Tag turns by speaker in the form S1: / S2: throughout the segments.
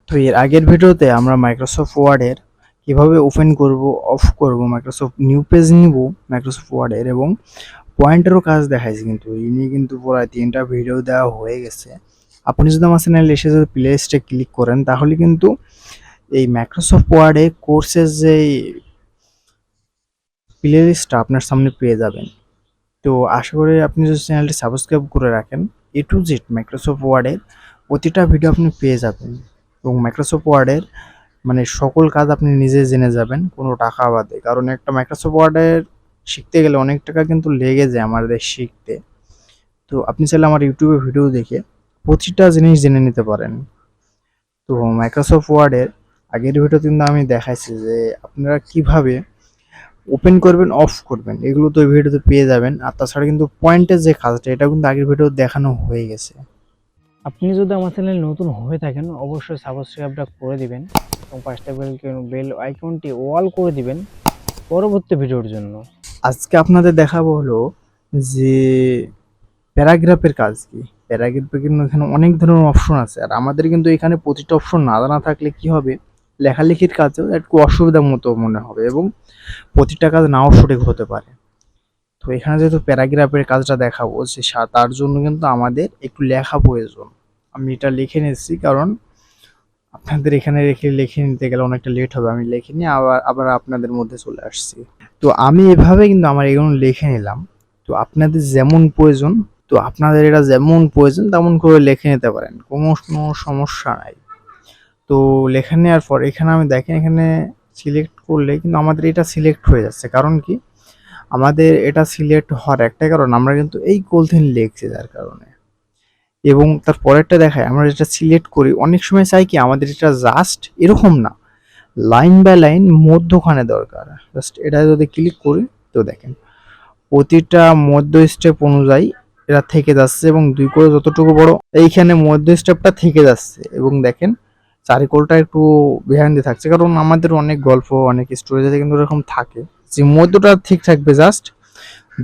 S1: তো এর আগের ভিডিওতে আমরা মাইক্রোসফট ওয়ার্ডের কিভাবে ওপেন করব, অফ করব, মাইক্রোসফট নিউ পেজ নিব মাইক্রোসফট ওয়ার্ডের এবং পয়েন্টেরও কাজ দেখাইছি। কিন্তু এই নিয়ে কিন্তু প্রায় 3টা ভিডিও দেওয়া হয়ে গেছে। আপনি যদি আমার চ্যানেলে এসে যদি প্লে লিস্টে ক্লিক করেন তাহলে কিন্তু এই মাইক্রোসফট ওয়ার্ডে কোর্সের যে প্লে লিস্টটা আপনার সামনে পেয়ে যাবেন। তো আশা করি আপনি যদি চ্যানেলটি সাবস্ক্রাইব করে রাখেন, এ টু জেড মাইক্রোসফট ওয়ার্ডের প্রতিটা ভিডিও আপনি পেয়ে যাবেন এবং মাইক্রোসফট ওয়ার্ডের মানে সকল কাজ আপনি নিজে জেনে যাবেন কোনো টাকা বাদে। কারণ একটা মাইক্রোসফট ওয়ার্ডের শিখতে গেলে অনেক টাকা কিন্তু লেগে যায় আমাদের শিখতে। তো আপনি চাইলে আমার ইউটিউবে ভিডিও দেখে প্রতিটা জিনিস জেনে নিতে পারেন। তো মাইক্রোসফট ওয়ার্ডের আগের ভিডিওতে কিন্তু আমি দেখাইছি যে আপনারা কিভাবে ওপেন করবেন, অফ করবেন, এগুলো তো এই ভিডিওতে পেয়ে যাবেন। আর তাছাড়া কিন্তু পয়েন্টের যে কাজটা, এটা কিন্তু আগের ভিডিও দেখানো হয়ে গেছে।
S2: আপনি যদি আমার চ্যানেল নতুন হয়ে থাকেন অবশ্যই সাবস্ক্রাইবটা করে দিবেন এবং পাঁচটা বেল আইকনটি অল করে দিবেন পরবর্তী ভিডিওর জন্য।
S1: আজকে আপনাদের দেখাবো হলো যে প্যারাগ্রাফের কাজ কি। প্যারাগ্রাফে কিন্তু এখানে অনেক ধরনের অপশন আছে, আর আমাদের কিন্তু এখানে প্রতিটা অপশন না জানা থাকলে কি হবে, লেখালেখির কাজেও একটু অসুবিধার মতো মনে হবে এবং প্রতিটা কাজ নাও সঠিক হতে পারে। তো এখানে যেহেতু প্যারাগ্রাফের কাজটা দেখাবো যে তার জন্য কিন্তু আমাদের একটু লেখা প্রয়োজন। আমি এটা লিখে নিচ্ছি, কারণ আপনাদের এখানে লিখে নিতে গেলে অনেকটা লেট হবে। আমি লিখে নিয়ে আবার আপনাদের মধ্যে চলে আসছি। তো আমি এভাবে কিন্তু আমার এগুলো লিখে নিলাম। তো আপনাদের যেমন প্রয়োজন, তো আপনাদের এটা যেমন প্রয়োজন তেমন করে লিখে নিতে পারেন, কোনো সমস্যা নাই। তো লেখা নেওয়ার পর এখানে আমি দেখেন, এখানে সিলেক্ট করলে কিন্তু আমাদের এটা সিলেক্ট হয়ে যাচ্ছে। কারণ কি, আমাদের এটা সিলেক্ট হওয়ার একটাই কারণ, আমরা কিন্তু এই কোলথিন লিখছি যার কারণে। এবং তার পরেরটা দেখায়, আমরা যেটা সিলেক্ট করি অনেক সময় চাই কি আমাদের এটা জাস্ট এরকম না, লাইন বাই লাইন মধ্যখানে দরকার। জাস্ট এটা যদি ক্লিক করি তো দেখেন প্রতিটা মধ্য স্টেপ অনুযায়ী এটা থেকে যাচ্ছে এবং 2 করে যতটুকু বড় এইখানে মধ্য স্টেপটা থেকে যাচ্ছে। এবং দেখেন চারিকোলটা একটু বিহাইন্ডে থাকছে, কারণ আমাদের অনেক গল্প অনেক স্টোরেজে কিন্তু এরকম থাকে যে মধ্যটা ঠিক থাকবে, জাস্ট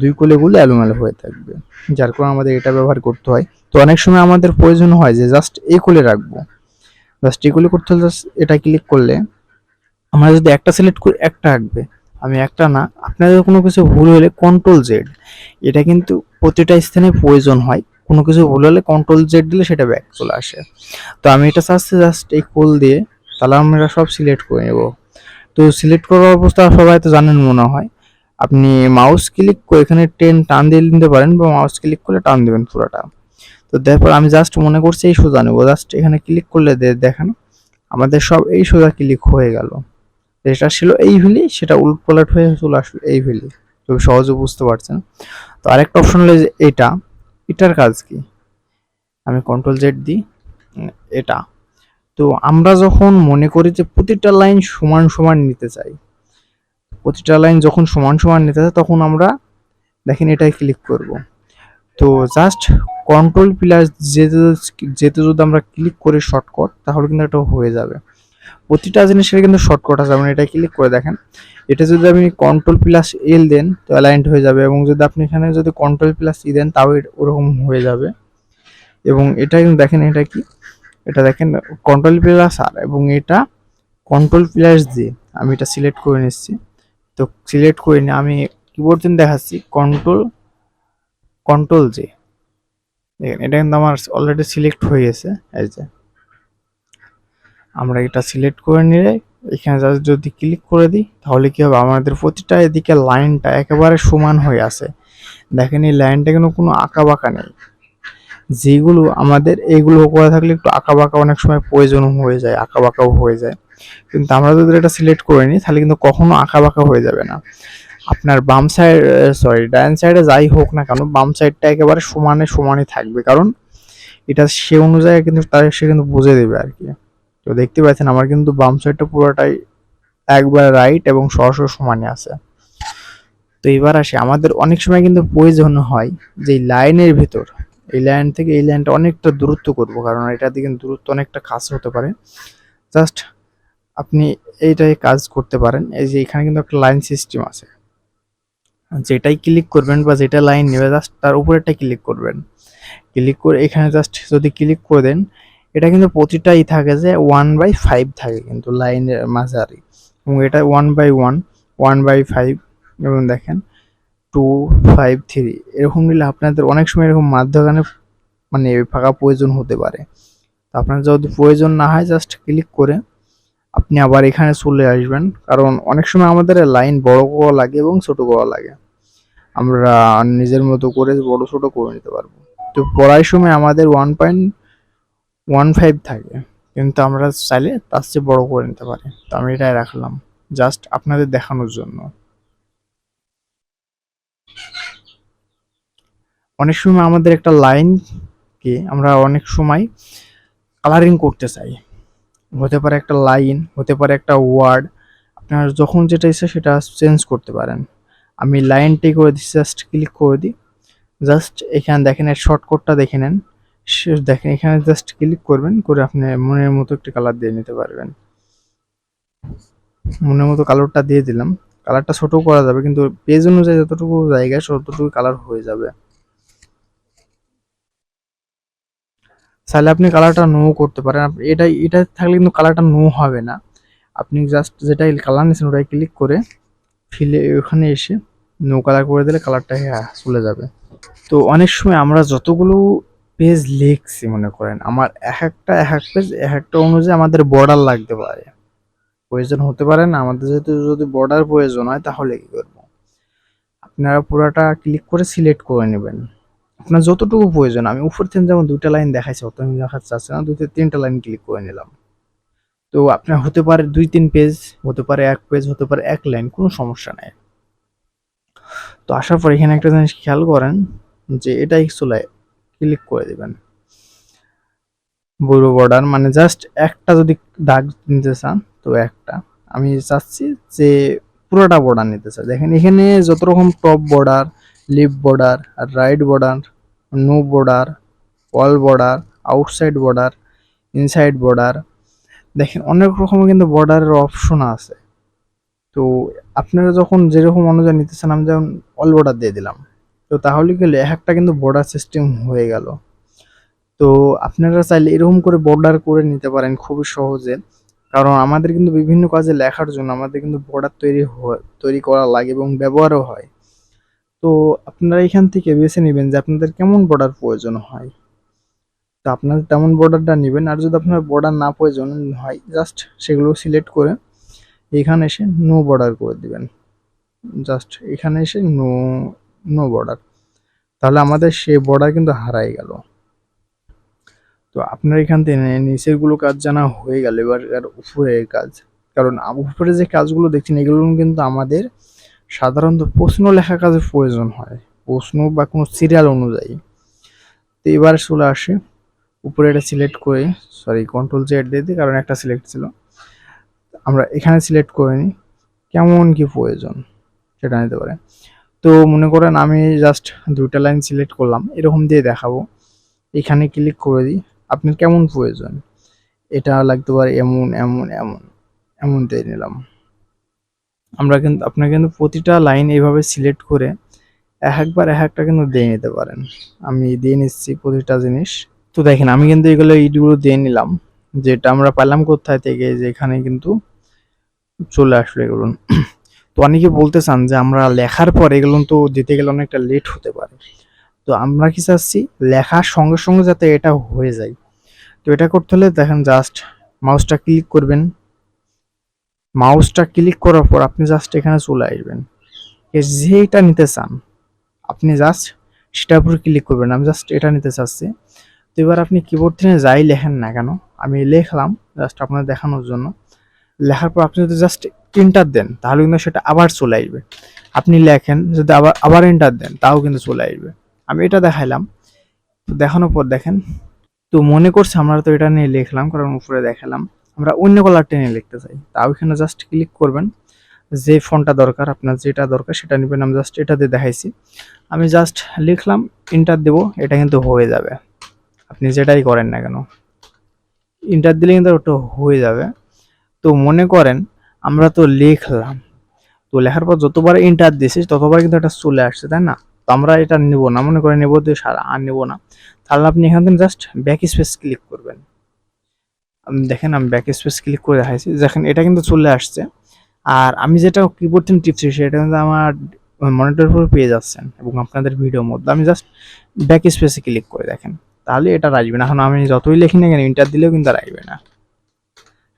S1: 2 কোলেগুলো এলোমেলো হয়ে থাকবে, যার কারণে আমাদের এটা ব্যবহার করতে হয়। তো অনেক সময় আমাদের প্রয়োজন হয় যে জাস্ট এই কোলে রাখবো, জাস্ট এই কোলে করতে হলে জাস্ট এটা ক্লিক করলে আমরা যদি একটা সিলেক্ট করি একটা আসবে। আমি একটা না, আপনাদের কোনো কিছু ভুল হলে কন্ট্রোল জেড, এটা কিন্তু প্রতিটা স্থানে প্রয়োজন হয়। কোনো কিছু ভুল হলে কন্ট্রোল জেড দিলে সেটা ব্যাক চলে আসে। তো আমি এটা চাচ্ছি জাস্ট এই কোল দিয়ে, তাহলে আমরা সব সিলেক্ট করে নেব। তো সিলেক্ট করার অবস্থা সবাই তো জানেন মনে হয়, আপনি মাউস ক্লিক করে এখানে টান দিয়ে নিতে পারেন বা মাউস ক্লিক করলে টান দেবেন পুরোটা। তো তারপর আমি জাস্ট মনে করছি এই সোজা নেবো, জাস্ট এখানে ক্লিক করলে দেখেন আমাদের সব এই সোজা ক্লিক হয়ে গেল। যেটা ছিল এই ভ্যালি সেটা উলটপালট হয়ে চলে আসলো এই ভ্যালি। তো সহজে বুঝতে পারছেন। তো আরেকটা অপশন হলো যে এটার কাজ কি, আমি কন্ট্রোল জেড দিই। এটা তো আমরা যখন মনে করি যে প্রতিটা লাইন সমান সমান নিতে চাই, প্রতিটা লাইন যখন সমান সমান নিতে চাই তখন আমরা দেখেন এটাই ক্লিক করব। তো জাস্ট কন্ট্রোল প্লাস যেতে যেতে যদি আমরা ক্লিক করি শর্টকাট, তাহলে কিন্তু এটা হয়ে যাবে। প্রতিটা জিনিসের কিন্তু শর্টকাট আছে, আপনি এটা ক্লিক করে দেখেন। এটা যদি আপনি কন্ট্রোল প্লাস এল দেন তো অ্যালাইন্ড হয়ে যাবে, এবং যদি আপনি এখানে যদি কন্ট্রোল প্লাস ই দেন তাও ওরকম হয়ে যাবে। এবং এটা কিন্তু দেখেন এটা কি, এটা দেখেন কন্ট্রোল প্লাস আর, এবং এটা কন্ট্রোল প্লাস জি। আমি এটা সিলেক্ট করে নিচ্ছি। তো সিলেক্ট করে নিয়ে আমি কিবোর্ড থেকে দেখাচ্ছি কন্ট্রোল জে। দেখেন এটা কিন্তু আমার অলরেডি সিলেক্ট হয়ে গেছে। এই যে আমরা এটা সিলেক্ট করে নিলে এখানে জাস্ট যদি ক্লিক করে দিই তাহলে কি হবে, আমাদের প্রতিটা এদিকে লাইনটা একেবারে সমান হয়ে আছে। দেখেন এই লাইনটা কিন্তু কোনো আঁকা বাঁকা নেই। যেগুলো আমাদের এইগুলো করা থাকলে একটু আঁকা বাঁকা অনেক সময় প্রয়োজন হয়ে যায়, আঁকা বাঁকাও হয়ে যায়। কিন্তু আমরা যদি এটা সিলেক্ট করে নিই তাহলে কিন্তু কখনো আঁকা বাঁকা হয়ে যাবে না। আপনার বাম সাইড, সরি ডান সাইডে যাই হোক না কেন, বাম সাইডটা একেবারে সমানই থাকবে, কারণ এটা সে অনুযায়ী কিন্তু সে কিন্তু বুঝে দেবে আর কি। তো দেখতে পাচ্ছেন আমার কিন্তু বাম সাইডটা পুরোটাই একবার রাইট এবং সরাসরি সমানে আছে। তো এবার আসে, আমাদের অনেক সময় কিন্তু প্রয়োজন হয় যে লাইনের ভিতর এই লাইন থেকে এই লাইনটা অনেকটা দূরত্ব করব, কারণ এটা দিকে দূরত্ব অনেকটা কাছে হতে পারে। জাস্ট আপনি এইটাই কাজ করতে পারেন। এই যে এখানে কিন্তু একটা লাইন সিস্টেম আছে, যেটাই ক্লিক করবেন বা যেটা লাইন নেবে জাস্ট তার উপরেরটা ক্লিক করবেন। ক্লিক করে এখানে জাস্ট যদি ক্লিক করে দেন, এটা কিন্তু প্রতিটাই থাকে যে 1/5 থাকে কিন্তু লাইনের মাঝারি, এবং এটা 1/1, 1/5, এবং দেখেন 2, 5, 3 এরকম নিলে আপনাদের অনেক সময় এরকম মাঝখানে মানে ফাঁকা প্রয়োজন হতে পারে। তো আপনার যদি প্রয়োজন না হয় জাস্ট ক্লিক করে আপনি আবার এখানে চলে আসবেন, কারণ অনেক সময় আমাদের লাইন বড় করা লাগে এবং ছোট করা লাগে, আমরা নিজের মতো করে বড় ছোট করে নিতে পারবো। তো পড়ার সময় আমাদের 1.15 থাকে, কিন্তু আমরা চাইলে তার চেয়ে বড় করে নিতে পারি। তো আমি এটাই রাখলাম জাস্ট আপনাদের দেখানোর জন্য। অনেক সময় আমাদের একটা লাইনকে আমরা অনেক সময় কালারিং করতে চাই, হতে পারে একটা লাইন, হতে পারে একটা ওয়ার্ড, আপনার যখন যেটা ইচ্ছা সেটা চেঞ্জ করতে পারেন। আমি লাইনটাই করে দিচ্ছি, জাস্ট ক্লিক করে দিই, জাস্ট এখানে দেখেন এর শর্টকাটটা দেখে নেন। দেখেন এখানে জাস্ট ক্লিক করবেন, করে আপনি মনের মতো একটা কালার দিয়ে নিতে পারবেন। মনের মতো কালারটা দিয়ে দিলাম, কালারটা ছোট করা যাবে কিন্তু পেজ অনুযায়ী যতটুকু জায়গায় ততটুকু কালার হয়ে যাবে। চাইলে আপনি কালারটা নো করতে পারেন, এটা থাকলে কিন্তু কালারটা নো হবে না। আপনি জাস্ট যেটাই কালার নিয়েছেন ওটাই ক্লিক করে ফিলে ওখানে এসে নো কালার করে দিলে কালারটা চলে যাবে। তো অনেক সময় আমরা যতগুলো পেজ লিখছি মনে করেন, আমার এক এক পেজ এক একটা অনুযায়ী আমাদের বর্ডার লাগতে পারে, প্রয়োজন হতে পারে না আমাদের, যেহেতু যদি বর্ডার প্রয়োজন হয় তাহলে কি করবো, আপনারা পুরাটা ক্লিক করে সিলেক্ট করে নেবেন আপনার যতটুকু প্রয়োজন। আমি উপর থেকে যেমন 2টা লাইন দেখাইছি, অত আমি দেখাতে চাচ্ছি না, 2 থেকে 3টা লাইন ক্লিক করে নিলাম। তো আপনার হতে পারে 2-3 পেজ, হতে পারে 1 পেজ, হতে পারে 1 লাইন, কোনো সমস্যা নাই। তো আসার পর এখানে একটা জিনিস খেয়াল করেন যে এটা চলে ক্লিক করে দিবেন বড় বর্ডার, মানে জাস্ট একটা যদি দাগ নিতে চান তো একটা, আমি চাচ্ছি যে পুরোটা বর্ডার নিতে চাই। দেখেন এখানে যত রকম top border, left border, right border, no border, all border, outside border, inside border, দেখেন অনেক রকমের কিন্তু বর্ডারের অপশন আছে। তো আপনারা যখন যেরকম অনুযায়ী নিতে চান, আমি যেমন অল বর্ডার দিয়ে দিলাম, তো তাহলে গেলে একটা কিন্তু বর্ডার সিস্টেম হয়ে গেল। তো আপনারা চাইলে এরকম করে বর্ডার করে নিতে পারেন খুবই সহজে, কারণ আমাদের কিন্তু বিভিন্ন কাজে লেখার জন্য আমাদের কিন্তু বর্ডার তৈরি করা লাগে এবং ব্যবহারও হয়। তো আপনারা এখান থেকে বেছে নেবেন যে আপনাদের কেমন বর্ডার প্রয়োজন হয়, তো আপনাদের তেমন বর্ডারটা নেবেন। আর যদি আপনার বর্ডার না প্রয়োজন হয় জাস্ট সেগুলো সিলেক্ট করে এখানে এসে নো বর্ডার করে দিবেন, জাস্ট এখানে এসে নো বর্ডার, তাহলে আমাদের সেই বর্ডার কিন্তু হারাই গেল। তো আপনার এখান থেকে নিচের গুলো কাজ জানা হয়ে গেল, এবার আর উপরের কাজ, কারণ উপরে যে কাজগুলো দেখছেন এগুলো কিন্তু আমাদের সাধারণত প্রশ্ন লেখা কাজের প্রয়োজন হয়, প্রশ্ন বা কোনো সিরিয়াল অনুযায়ী। তো এবার চলে আসে উপরে এটা সিলেক্ট করে, সরি Ctrl Z দিয়ে দিই কারণ একটা সিলেক্ট ছিল, আমরা এখানে সিলেক্ট করে নিই কেমন কি প্রয়োজন সেটা নিতে পারে। তো মনে করেন আমি জাস্ট 2টা লাইন সিলেক্ট করলাম, এরকম দিয়ে দেখাবো, এখানে ক্লিক করে দিই আপনার কেমন প্রয়োজন, এটা লাগতে পারে এমন এমন এমন, এমন দিয়ে নিলাম। আমরা কিন্তু আপনার কিন্তু প্রতিটা লাইন এইভাবে সিলেক্ট করে একবার একটা কিন্তু দিয়ে নিতে পারেন। আমি দিয়ে নিচ্ছি প্রতিটা জিনিস। তো দেখেন আমি কিন্তু এগুলো ইটগুলো দিয়ে নিলাম, যেটা আমরা পেলাম কোথায় থেকে, যে এখানে কিন্তু চলে আসলো এগুলো। তো অনেকে বলতে চান যে আমরা লেখার পর এগুলো তো দিতে গেলে অনেকটা লেট হতে পারে, তো আমরা কি চাচ্ছি লেখার সঙ্গে সঙ্গে যাতে এটা হয়ে যায়। তো এটা করতে হলে দেখেন জাস্ট মাউসটা ক্লিক করবেন, মাউসটা ক্লিক করার পর আপনি জাস্ট এখানে চলে আসবেন, যেটা নিতে চান আপনি জাস্ট সেটার উপর ক্লিক করবেন। আমি জাস্ট এটা নিতে চাচ্ছি। তো এবার আপনি কিবোর্ড থেকে যাই লেখেন না কেন, আমি লিখলাম জাস্ট আপনার দেখানোর জন্য, লেখার পর আপনি যদি জাস্ট এন্টার দেন তাহলে কিন্তু সেটা আবার চলে আসবে। আপনি লেখেন যদি আবার আবার এন্টার দেন তাও কিন্তু চলে আসবে। আমি এটা দেখাইলাম, দেখানোর পর দেখেন, তো মনে করছে আমরা তো এটা নিয়ে লিখলাম কারণ উপরে দেখালাম, আমরা অন্য কালারটা নিয়ে লিখতে চাই, তাও এখানে জাস্ট ক্লিক করবেন, যে ফন্টটা দরকার আপনার যেটা দরকার সেটা নেবেন। আমি জাস্ট এটা দিয়ে দেখাইছি, আমি জাস্ট লিখলাম এন্টার দেবো, এটা কিন্তু হয়ে যাবে। আপনি যেটাই করেন না কেন এন্টার দিলে কিন্তু ওটা হয়ে যাবে। তো মনে করেন আমরা তো লিখলাম, তো লেখার পর যতবার এন্টার দিয়েছি ততবার কিন্তু এটা চলে আসছে, তাই না? তো আমরা এটা নেবো না, মনে করেন নেবো দিয়ে সারা আর নেবো না, তাহলে আপনি এখান থেকে জাস্ট ব্যাক স্পেস ক্লিক করবেন, দেখেন আমি ব্যাক স্পেস ক্লিক করে দেখাইছি, দেখেন এটা কিন্তু চলে আসছে। আর আমি যেটা কিবোর্ড থেকে টিপছি সেটা কিন্তু আমার মনিটরের উপর পেয়ে যাচ্ছেন এবং আপনাদের ভিডিওর মধ্যে আমি জাস্ট ব্যাক স্পেসে ক্লিক করে দেখেন, তাহলে এটা আসবে না। এখন আমি যতই লিখি না কেন এন্টার দিলেও কিন্তু আর আসবে না।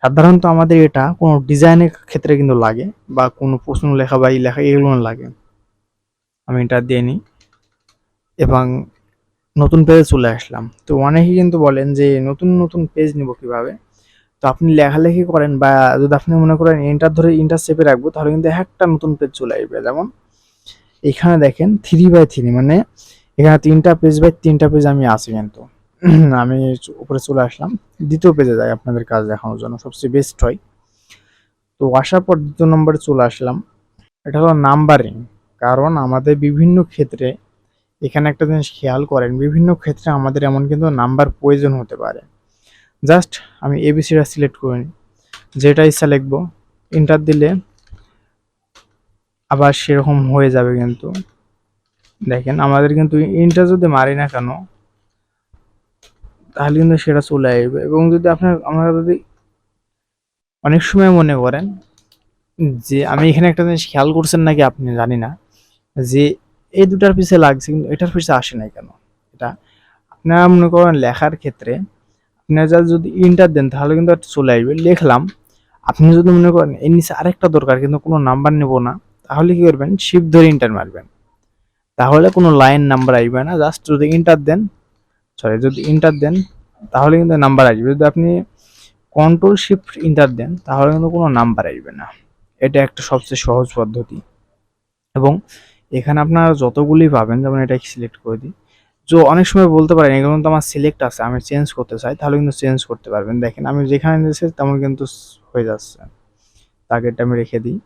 S1: সাধারণত আমাদের এটা কোনো ডিজাইনের ক্ষেত্রে কিন্তু লাগে, বা কোনো প্রশ্ন লেখা বা ই লেখা এগুলো লাগে। আমি এন্টার দিয়ে নিই এবং নতুন পেজে চলে আসলাম। তো অনেকেই কিন্তু বলেন যে নতুন নতুন পেজ নিব কিভাবে। তো আপনি লেখালেখি করেন বা যদি আপনি মনে করেন এন্টার ধরে এন্টার চেপে রাখবো, তাহলে কিন্তু একটা নতুন পেজ চলে আসবে। যেমন এখানে দেখেন 3x3, মানে এখানে 3টা পেজ বাই 3টা পেজ আমি আছি কিন্তু। আমি উপরে চলে আসলাম, দ্বিতীয় পেজে যাই আপনাদের কাজ দেখানোর জন্য, সবচেয়ে বেস্ট হয়। তো আসার পর দ্বিতীয় নম্বরে চলে আসলাম, এটা হলো নাম্বারিং। কারণ আমাদের বিভিন্ন ক্ষেত্রে, এখানে একটা জিনিস খেয়াল করেন, বিভিন্ন ক্ষেত্রে আমাদের এমন কিন্তু নাম্বার প্রয়োজন হতে পারে। জাস্ট আমি এবিসিটা সিলেক্ট করে নিই, যেটা ইচ্ছা লিখবো, এন্টার দিলে আবার সেরকম হয়ে যাবে। কিন্তু দেখেন আমাদের কিন্তু এন্টার যদি মারি না কেন, তাহলে কিন্তু সেটা চলে আসবে। এবং যদি আমরা যদি অনেক সময় মনে করেন যে আমি এখানে একটা জিনিস খেয়াল করছেন নাকি আপনি জানি না, যে এই দুটার পিছে লাগছে কিন্তু এটার পিছে আসে নাই কেন। এটা আপনারা মনে করেন লেখার ক্ষেত্রে আপনারা যদি ইন্টার দেন তাহলে কিন্তু একটা চলে আসবে, লিখলাম। আপনি যদি মনে করেন এর নিচে আরেকটা দরকার কিন্তু কোনো নাম্বার নেব না, তাহলে কি করবেন, শিফট ধরে ইন্টার মারবেন, তাহলে কোনো লাইন নাম্বার আসবে না। জাস্ট যদি ইন্টার দেন, যদি ইন্টার দেন তাহলে কিন্তু নাম্বার আসবে। যদি আপনি কন্ট্রোল শিফট ইন্টার দেন তাহলে কিন্তু কোনো নাম্বার আসবে না। এটা একটা সবচেয়ে সহজ পদ্ধতি। এবং এখানে আপনারা যতগুলি পাবেন, যেমন এটা সিলেক্ট করে দিই, যে অনেক সময় বলতে পারেন এগুলো কিন্তু আমার সিলেক্ট আছে, আমি চেঞ্জ করতে চাই, তাহলে কিন্তু চেঞ্জ করতে পারবেন। দেখেন আমি যেখানে নিয়েছি তেমন কিন্তু হয়ে যাচ্ছে। টার্গেটটা আমি রেখে দিই।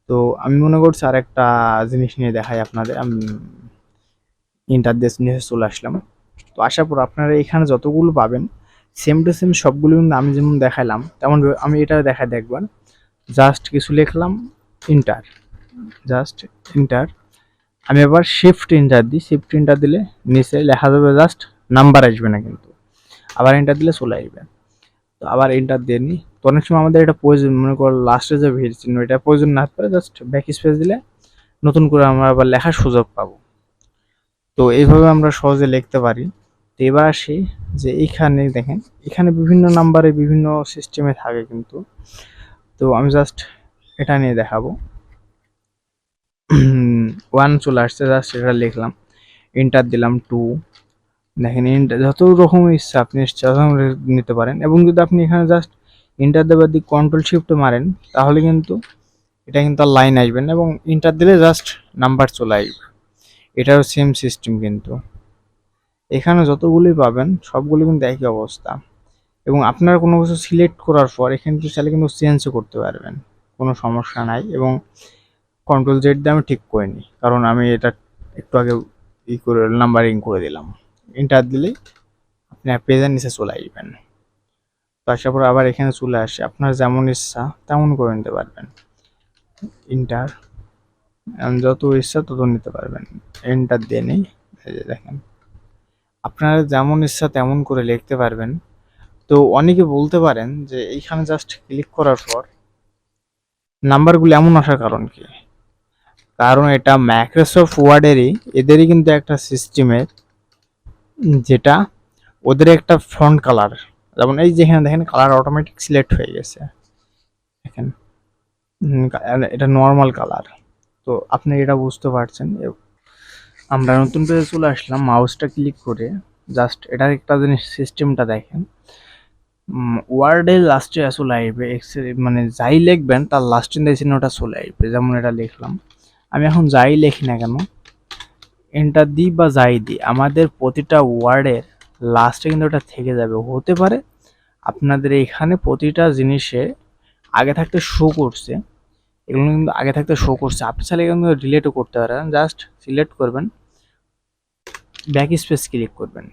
S1: তো আমি মনে করছি আর একটা জিনিস নিয়ে দেখাই আপনাদের। আমি ইন্টার দিয়ে নিচে চলে আসলাম। তো আসার পর আপনারা এখানে যতগুলো পাবেন সেম টু সেম সবগুলো কিন্তু আমি যেমন দেখালাম তেমন আমি এটা দেখাই দেখবেন। জাস্ট কিছু লিখলাম, ইন্টার, জাস্ট ইন্টার। আমি আবার শিফট ইন্টার দিই, শিফট ইন্টার দিলে নিচে লেখা যাবে, জাস্ট নাম্বার আসবে না কিন্তু। আবার এন্টার দিলে চলে আসবে। তো আবার এন্টার দিয়ে নিই। তো অনেক সময় আমাদের এটা প্রয়োজন, মনে করো লাস্টে যে ভিড় চিহ্ন এটা প্রয়োজন না হতে পারে, জাস্ট ব্যাক স্পেস দিলে নতুন করে আমরা আবার লেখার সুযোগ পাবো। তো এইভাবে আমরা সহজে লিখতে পারি। তো এবার আসি যে এইখানে দেখেন, এখানে বিভিন্ন নাম্বারে বিভিন্ন সিস্টেমে থাকে কিন্তু। তো আমি জাস্ট এটা নিয়ে দেখাবো। 1 চলে আসছে, জাস্ট এটা লিখলাম, এন্টার দিলাম। 2 দেখেন, যত রকম ইচ্ছা আপনি নিতে পারেন। এবং যদি আপনি এখানে জাস্ট এন্টার দেবার দিক কন্ট্রোল শিফট মারেন, তাহলে কিন্তু এটা কিন্তু আর লাইন আসবে না, এবং এন্টার দিলে জাস্ট নাম্বার চলে আসবে। এটাও সেম সিস্টেম কিন্তু। এখানে যতগুলি পাবেন সবগুলো কিন্তু একই অবস্থা। এবং আপনারা কোনো কিছু সিলেক্ট করার পর এখানে কিন্তু চাইলে কিন্তু চেঞ্জও করতে পারবেন, কোনো সমস্যা নাই। এবং কন্ট্রোল জেড দিয়ে আমি ঠিক করে নিই, কারণ আমি এটা একটু আগে করে নাম্বারিং করে দিলাম। এন্টার দিলেই আপনি পেজের নিচে চলে আসবেন। তো আসার পর আবার এখানে চলে আসে, আপনার যেমন ইচ্ছা তেমন করে নিতে পারবেন। ইন্টার, যত ইচ্ছা তত নিতে পারবেন। এন্টার দিয়ে নিই, এই যে দেখেন আপনারা যেমন ইচ্ছা তেমন করে লিখতে পারবেন। তো অনেকে বলতে পারেন যে এইখানে জাস্ট ক্লিক করার পর নাম্বারগুলো এমন আসার কারণ কি? কারণ এটা মাইক্রোসফট ওয়ার্ডেরই, এদেরই কিন্তু একটা সিস্টেমের, যেটা ওদের একটা ফন্ট কালার, যেমন এই যেখানে দেখেন কালার অটোমেটিক সিলেক্ট হয়ে গেছে, দেখেন এটা নর্মাল কালার। তো আপনি এটা বুঝতে পারছেন। আমরা নতুন পেজে চলে আসলাম, মাউসটা ক্লিক করে জাস্ট এটার একটা জিনিস সিস্টেমটা দেখেন। ওয়ার্ডের লাস্টে চলে আসবে, মানে যাই লিখবেন তার লাস্টে চিহ্নটা চলে আসবে। যেমন এটা লিখলাম, আমি এখন যাই লিখি না কেন এন্টার দিই বা যাই দিই, আমাদের প্রতিটা ওয়ার্ডের লাস্টে কিন্তু এটা থেকে যাবে। হতে পারে আপনাদের এখানে প্রতিটা জিনিসে আগে থাকতে শো করছে, এগুলো কিন্তু আগে থাকতে শো করছে, আপনি চাইলে কিন্তু ডিলেটও করতে পারেন। জাস্ট সিলেক্ট করবেন, ব্যাক স্পেস ক্লিক করবেন,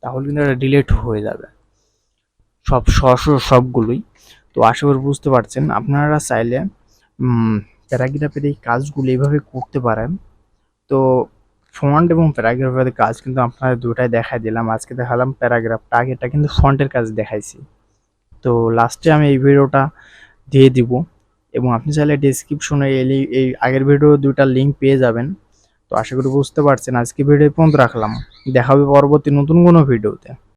S1: তাহলে কিন্তু এটা ডিলেট হয়ে যাবে সবগুলোই। তো আশা করি বুঝতে পারছেন। আপনারা চাইলে প্যারাগ্রাফের এই কাজগুলো এইভাবে করতে পারেন। তো ফন্ট এবং প্যারাগ্রাফের কাজ কিন্তু আপনাদের দুটাই দেখাই দিলাম। আজকে দেখালাম প্যারাগ্রাফটা, আগেটা কিন্তু ফন্টের কাজ দেখাইছি। তো লাস্টে আমি এই ভিডিওটা দিয়ে দিব, এবং আপনি চাইলে ডেসক্রিপশনে এই আগের ভিডিও 2টা লিঙ্ক পেয়ে যাবেন। তো আশা করি বুঝতে পারছেন। আজকে ভিডিও এই পর্যন্ত রাখলাম, দেখা হবে পরবর্তী নতুন কোনো ভিডিওতে।